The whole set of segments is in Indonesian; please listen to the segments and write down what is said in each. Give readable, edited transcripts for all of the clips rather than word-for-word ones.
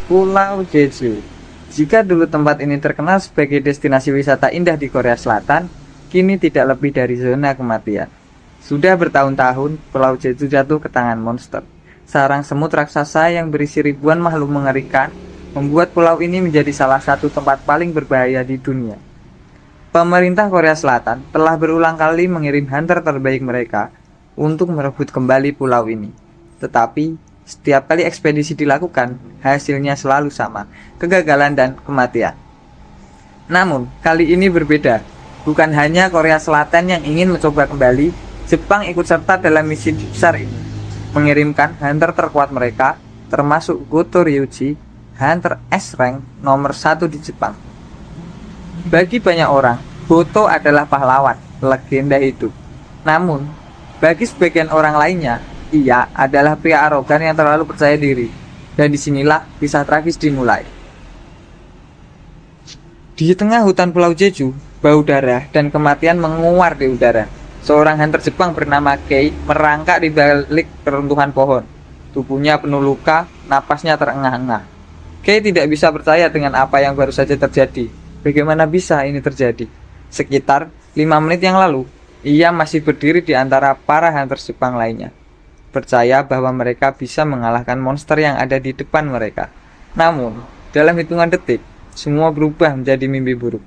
Pulau Jeju. Jika dulu tempat ini terkenal sebagai destinasi wisata indah di Korea Selatan, kini tidak lebih dari zona kematian. Sudah bertahun-tahun, Pulau Jeju jatuh ke tangan monster. Sarang semut raksasa yang berisi ribuan makhluk mengerikan, membuat pulau ini menjadi salah satu tempat paling berbahaya di dunia. Pemerintah Korea Selatan telah berulang kali mengirim hunter terbaik mereka untuk merebut kembali pulau ini. Tetapi, setiap kali ekspedisi dilakukan, hasilnya selalu sama, kegagalan dan kematian. Namun, kali ini berbeda. Bukan hanya Korea Selatan yang ingin mencoba kembali, Jepang ikut serta dalam misi besar ini, mengirimkan hunter terkuat mereka, termasuk Goto Ryuji, hunter S-Rank nomor 1 di Jepang. Bagi banyak orang, Goto adalah pahlawan, legenda hidup. Namun, bagi sebagian orang lainnya, ia adalah pria arogan yang terlalu percaya diri. Dan disinilah kisah tragis dimulai. Di tengah hutan Pulau Jeju, bau darah dan kematian menguar di udara. Seorang hunter Jepang bernama Kei merangkak di balik keruntuhan pohon. Tubuhnya penuh luka, napasnya terengah-engah. Kei tidak bisa percaya dengan apa yang baru saja terjadi. Bagaimana bisa ini terjadi? Sekitar 5 menit yang lalu, ia masih berdiri di antara para hunter Jepang lainnya, percaya bahwa mereka bisa mengalahkan monster yang ada di depan mereka. Namun, dalam hitungan detik, semua berubah menjadi mimpi buruk.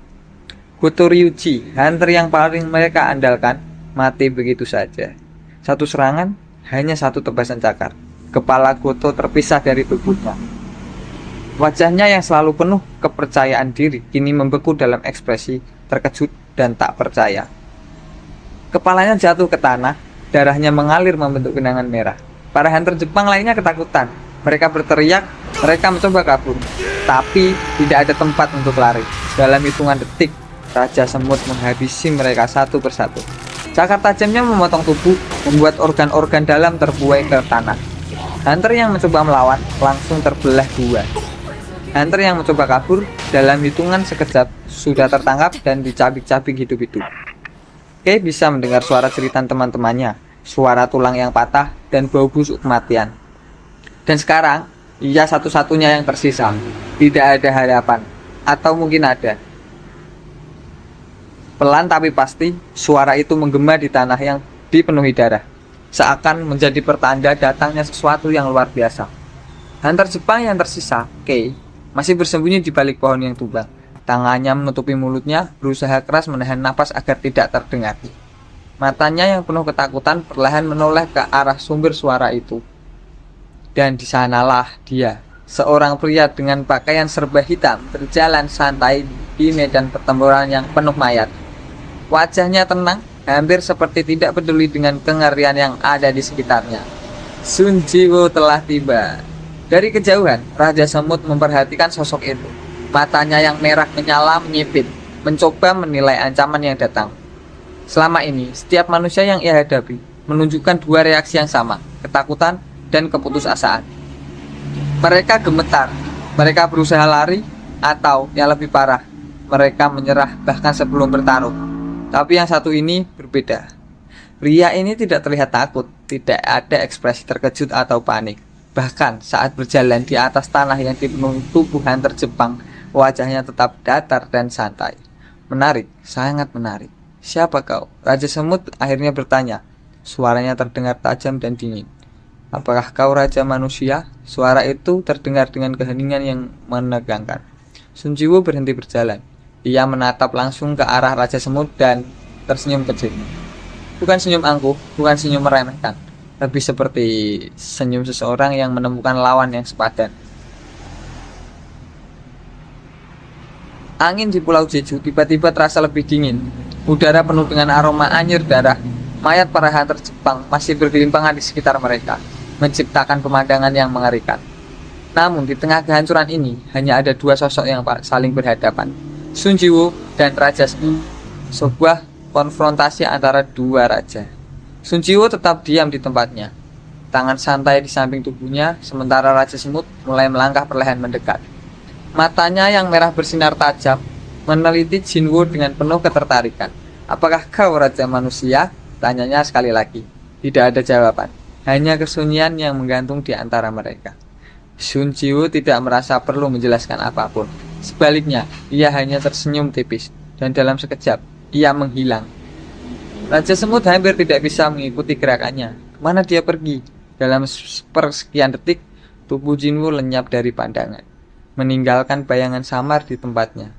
Goto Ryuji, hunter yang paling mereka andalkan, mati begitu saja. Satu serangan, hanya satu tebasan cakar. Kepala Goto terpisah dari tubuhnya. Wajahnya yang selalu penuh kepercayaan diri, kini membeku dalam ekspresi terkejut dan tak percaya. Kepalanya jatuh ke tanah, darahnya mengalir membentuk genangan merah. Para hunter Jepang lainnya ketakutan. Mereka berteriak, mereka mencoba kabur. Tapi tidak ada tempat untuk lari. Dalam hitungan detik, Raja Semut menghabisi mereka satu persatu. Cakar tajamnya memotong tubuh, membuat organ-organ dalam terbuai ke tanah. Hunter yang mencoba melawan langsung terbelah dua. Hunter yang mencoba kabur dalam hitungan sekejap sudah tertangkap dan dicabik-cabik hidup-hidup. Kei bisa mendengar suara jeritan teman-temannya, suara tulang yang patah, dan bau busuk kematian. Dan sekarang, ia satu-satunya yang tersisa. Tidak ada harapan, atau mungkin ada. Pelan tapi pasti, suara itu menggema di tanah yang dipenuhi darah, seakan menjadi pertanda datangnya sesuatu yang luar biasa. Hunter Jepang yang tersisa, Kei, masih bersembunyi di balik pohon yang tumbang. Tangannya menutupi mulutnya, berusaha keras menahan napas agar tidak terdengar. Matanya yang penuh ketakutan perlahan menoleh ke arah sumber suara itu. Dan di sanalah dia, seorang pria dengan pakaian serba hitam, berjalan santai di medan pertempuran yang penuh mayat. Wajahnya tenang, hampir seperti tidak peduli dengan kengerian yang ada di sekitarnya. Sun Jiwo telah tiba. Dari kejauhan, Raja Semut memperhatikan sosok itu. Matanya yang merah menyala menyipit, mencoba menilai ancaman yang datang. Selama ini, setiap manusia yang ia hadapi menunjukkan dua reaksi yang sama, ketakutan dan keputusasaan. Mereka gemetar, mereka berusaha lari, atau yang lebih parah, mereka menyerah bahkan sebelum bertarung. Tapi yang satu ini berbeda. Pria ini tidak terlihat takut, tidak ada ekspresi terkejut atau panik. Bahkan saat berjalan di atas tanah yang dipenuhi tubuh hunter Jepang, wajahnya tetap datar dan santai. Menarik, sangat menarik. Siapa kau? Raja Semut akhirnya bertanya. Suaranya terdengar tajam dan dingin. Apakah kau Raja Manusia? Suara itu terdengar dengan keheningan yang menegangkan. Sun Jiwo berhenti berjalan. Ia menatap langsung ke arah Raja Semut dan tersenyum kecil. Bukan senyum angkuh, bukan senyum meremehkan. Lebih seperti senyum seseorang yang menemukan lawan yang sepadan. Angin di Pulau Jeju tiba-tiba terasa lebih dingin. Udara penuh dengan aroma anyir darah. Mayat para hunter Jepang masih bergelimpangan di sekitar mereka, menciptakan pemandangan yang mengerikan. Namun di tengah kehancuran ini, hanya ada dua sosok yang saling berhadapan. Sun Jiwo dan Raja Semut. Sebuah konfrontasi antara dua raja. Sun Jiwo tetap diam di tempatnya. Tangan santai di samping tubuhnya, sementara Raja Semut mulai melangkah perlahan mendekat. Matanya yang merah bersinar tajam meneliti Jinwoo dengan penuh ketertarikan. Apakah kau Raja Manusia? Tanyanya sekali lagi. Tidak ada jawaban, hanya kesunyian yang menggantung di antara mereka. Sun Jiwoo tidak merasa perlu menjelaskan apapun. Sebaliknya, ia hanya tersenyum tipis, dan dalam sekejap, ia menghilang. Raja Semut hampir tidak bisa mengikuti gerakannya. Kemana dia pergi? Dalam sepersekian detik, tubuh Jinwoo lenyap dari pandangan, meninggalkan bayangan samar di tempatnya.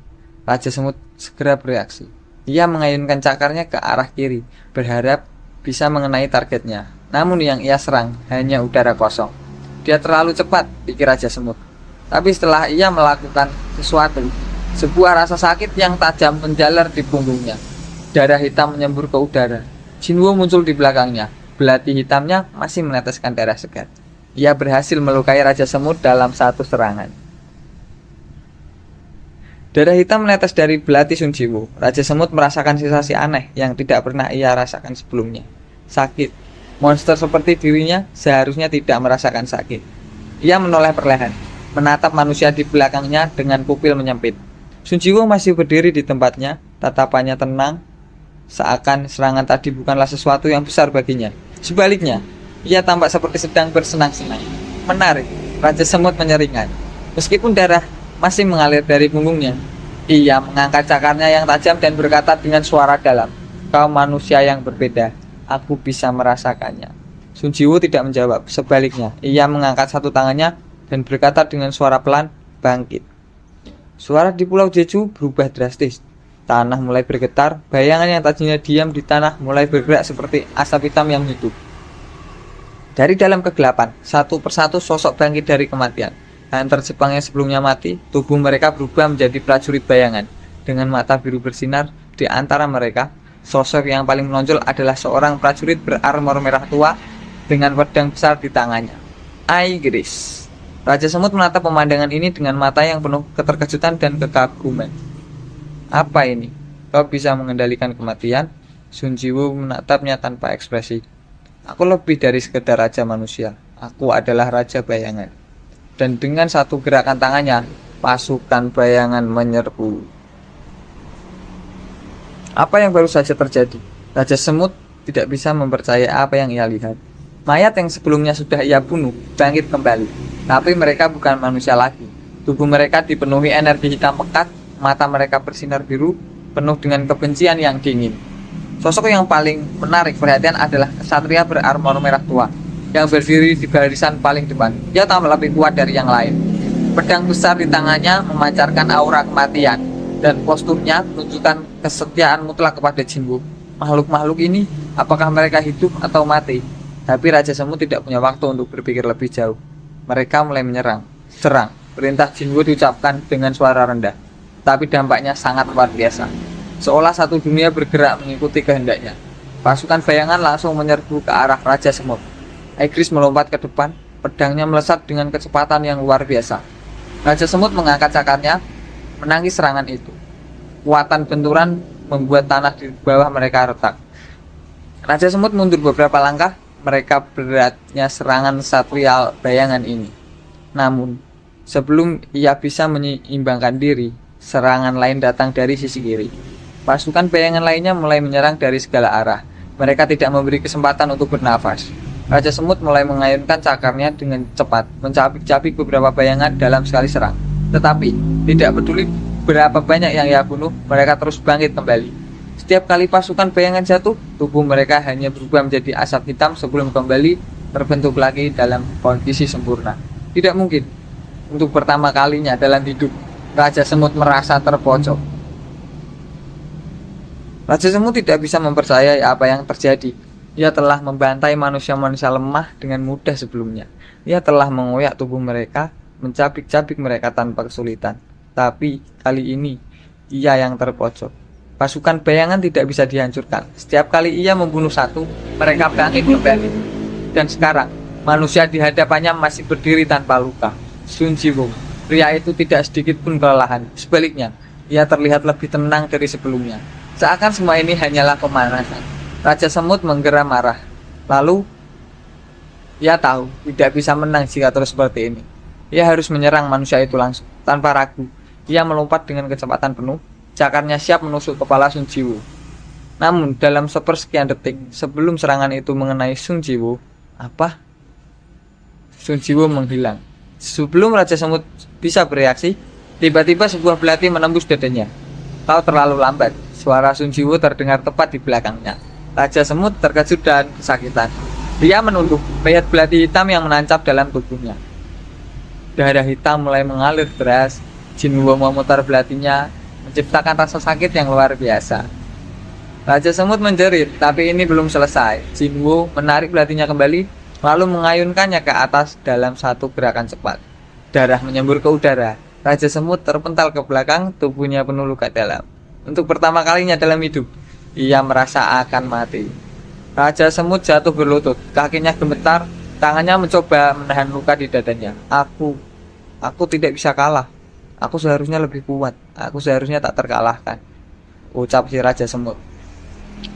Raja Semut segera bereaksi. Ia mengayunkan cakarnya ke arah kiri, berharap bisa mengenai targetnya. Namun yang ia serang hanya udara kosong. Dia terlalu cepat, pikir Raja Semut. Tapi setelah ia melakukan sesuatu, sebuah rasa sakit yang tajam menjalar di punggungnya. Darah hitam menyembur ke udara. Jinwoo muncul di belakangnya. Belati hitamnya masih meneteskan darah segar. Ia berhasil melukai Raja Semut dalam satu serangan. Darah hitam menetes dari belati Sun Jiwoo. Raja Semut merasakan sensasi aneh yang tidak pernah ia rasakan sebelumnya. Sakit. Monster seperti dirinya seharusnya tidak merasakan sakit. Ia menoleh perlahan, menatap manusia di belakangnya dengan pupil menyempit. Sun Jiwoo masih berdiri di tempatnya, tatapannya tenang, seakan serangan tadi bukanlah sesuatu yang besar baginya. Sebaliknya, ia tampak seperti sedang bersenang-senang. Menarik, Raja Semut menyeringai. Meskipun darah masih mengalir dari punggungnya, ia mengangkat cakarnya yang tajam dan berkata dengan suara dalam, "Kau manusia yang berbeda, aku bisa merasakannya." Sun Jiwoo tidak menjawab. Sebaliknya, ia mengangkat satu tangannya dan berkata dengan suara pelan, "Bangkit." Suara di Pulau Jeju berubah drastis. Tanah mulai bergetar, bayangan yang tadinya diam di tanah mulai bergerak seperti asap hitam yang hidup. Dari dalam kegelapan, satu persatu sosok bangkit dari kematian. Hunter Jepang yang sebelumnya mati, tubuh mereka berubah menjadi prajurit bayangan. Dengan mata biru bersinar, di antara mereka, sosok yang paling menonjol adalah seorang prajurit berarmor merah tua dengan pedang besar di tangannya. Aigris. Raja Semut menatap pemandangan ini dengan mata yang penuh keterkejutan dan kekaguman. Apa ini? Kau bisa mengendalikan kematian? Sun Jiwoo menatapnya tanpa ekspresi. Aku lebih dari sekedar raja manusia. Aku adalah raja bayangan. Dan dengan satu gerakan tangannya, pasukan bayangan menyerbu. Apa yang baru saja terjadi? Raja Semut tidak bisa mempercayai apa yang ia lihat. Mayat yang sebelumnya sudah ia bunuh bangkit kembali. Tapi mereka bukan manusia lagi. Tubuh mereka dipenuhi energi hitam pekat, mata mereka bersinar biru, penuh dengan kebencian yang dingin. Sosok yang paling menarik perhatian adalah kesatria berarmor merah tua yang berdiri di barisan paling depan. Dia tampak lebih kuat dari yang lain. Pedang besar di tangannya memancarkan aura kematian, dan posturnya menunjukkan kesetiaan mutlak kepada Jinwoo. Makhluk-makhluk ini, apakah mereka hidup atau mati? Tapi Raja Semut tidak punya waktu untuk berpikir lebih jauh. Mereka mulai menyerang. Serang. Perintah Jinwoo diucapkan dengan suara rendah, tapi dampaknya sangat luar biasa. Seolah satu dunia bergerak mengikuti kehendaknya. Pasukan bayangan langsung menyerbu ke arah Raja Semut. Aigris melompat ke depan, pedangnya melesat dengan kecepatan yang luar biasa. Raja Semut mengangkat cakarnya, menangkis serangan itu. Kekuatan benturan membuat tanah di bawah mereka retak. Raja Semut mundur beberapa langkah, mereka beratnya serangan satria bayangan ini. Namun, sebelum ia bisa menyeimbangkan diri, serangan lain datang dari sisi kiri. Pasukan bayangan lainnya mulai menyerang dari segala arah. Mereka tidak memberi kesempatan untuk bernafas. Raja Semut mulai mengayunkan cakarnya dengan cepat, mencabik-cabik beberapa bayangan dalam sekali serang. Tetapi, tidak peduli berapa banyak yang ia bunuh, mereka terus bangkit kembali. Setiap kali pasukan bayangan jatuh, tubuh mereka hanya berubah menjadi asap hitam sebelum kembali terbentuk lagi dalam kondisi sempurna. Tidak mungkin. Untuk pertama kalinya dalam hidup, Raja Semut merasa terpojok. Raja Semut tidak bisa mempercayai apa yang terjadi. Ia telah membantai manusia-manusia lemah dengan mudah sebelumnya. Ia telah mengoyak tubuh mereka, mencabik-cabik mereka tanpa kesulitan. Tapi kali ini, ia yang terpojok. Pasukan bayangan tidak bisa dihancurkan. Setiap kali ia membunuh satu, mereka bangkit kembali. Dan sekarang, manusia di hadapannya masih berdiri tanpa luka. Sun Jiwoo, pria itu tidak sedikit pun kelelahan. Sebaliknya, ia terlihat lebih tenang dari sebelumnya. Seakan semua ini hanyalah pemanasan. Raja Semut menggeram marah. Lalu, ia tahu tidak bisa menang jika terus seperti ini. Ia harus menyerang manusia itu langsung, tanpa ragu. Ia melompat dengan kecepatan penuh, cakarnya siap menusuk kepala Sun Jiwoo. Namun, dalam sepersekian detik sebelum serangan itu mengenai Sun Jiwoo, Sun Jiwoo menghilang. Sebelum Raja Semut bisa bereaksi, tiba-tiba sebuah belati menembus dadanya. Kau terlalu lambat. Suara Sun Jiwo terdengar tepat di belakangnya. Raja Semut terkejut dan kesakitan. Dia menunduk, melihat belati hitam yang menancap dalam tubuhnya. Darah hitam mulai mengalir deras. Jinwo memutar belatinya, menciptakan rasa sakit yang luar biasa. Raja Semut menjerit, tapi ini belum selesai. Jinwo menarik belatinya kembali, lalu mengayunkannya ke atas dalam satu gerakan cepat. Darah menyembur ke udara. Raja Semut terpental ke belakang, tubuhnya penuh luka dalam. Untuk pertama kalinya dalam hidup, ia merasa akan mati. Raja Semut jatuh berlutut, kakinya gemetar, tangannya mencoba menahan luka di dadanya. Aku tidak bisa kalah. Aku seharusnya lebih kuat. Aku seharusnya tak terkalahkan, ucap si Raja Semut.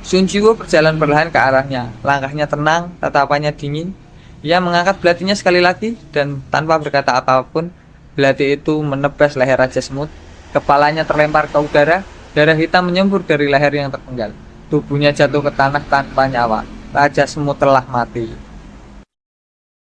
Sun Jiwo berjalan perlahan ke arahnya. Langkahnya tenang, tatapannya dingin. Ia mengangkat belatinya sekali lagi dan tanpa berkata apapun, belati itu menebas leher Raja Semut. Kepalanya terlempar ke udara, darah hitam menyembur dari leher yang terpenggal. Tubuhnya jatuh ke tanah tanpa nyawa. Raja Semut telah mati.